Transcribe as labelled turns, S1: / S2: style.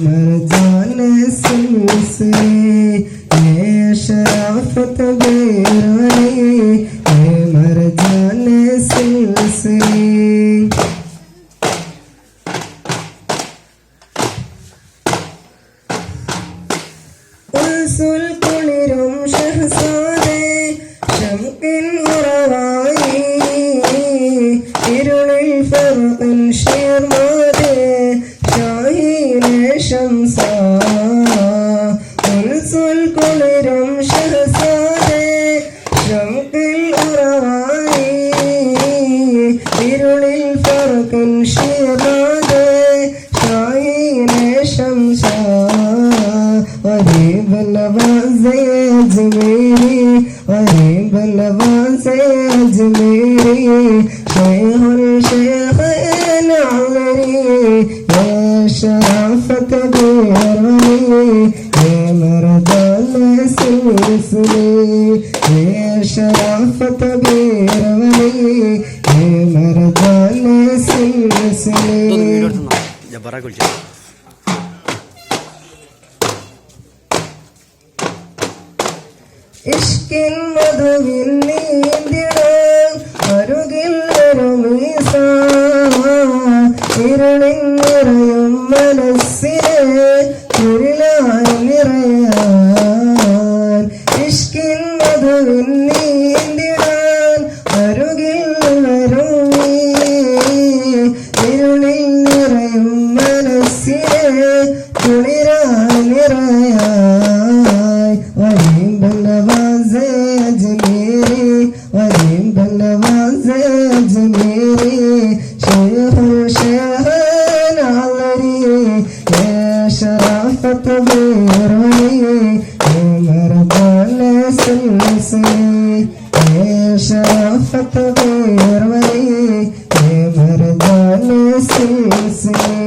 S1: मरजान सिलसिले ये शराफत बेरानी ये मरजान सिलसिले ഉൽസുൽ കുളിരും ഷഹ്സാദേ ശംകിൻ ഉറവായി ഇരുളിൽ ഫർഖൻ ഷിർമാദേ ഷാഹീനെ ശംസ ഉൽസുൽ കുളിരും ഷഹ്സാദേ ശംകിൻ ഉറവായി ഇരുളിൽ ഫർഖൻ ഷിർമാദേ ഷാഹീനെ ശംസ غريب نوازے اجمیری غریب نوازے اجمیری شیخ الشیخین عمری یا شرافت بیرانی یا مردان سلسلی یا شرافت بیرانی یا مردان سلسلی ഇഷ്കിൻ മധുവിൽ നീന്തിടാൻ അരുകിൽ വരുമീസ ഇരുളിൻ നിറയും മനസ്സിനെ കുരിലായി നിറയാൻ ഇഷ്കിൻ മധുവിൽ നീന്തിടാൻ അരുകിൽ വരുമീ ഇരുളിൽ നിറയും മനസ്സിനെ കുളിരായി നിറയാൻ नवाज़े अजमेरी गरीब नवाज़े अजमेरी शेख शेखन अलरी ये शराफत बेरानी ये मरदान सिलसिले ये शराफत बेरानी ये मरदान सिलसिले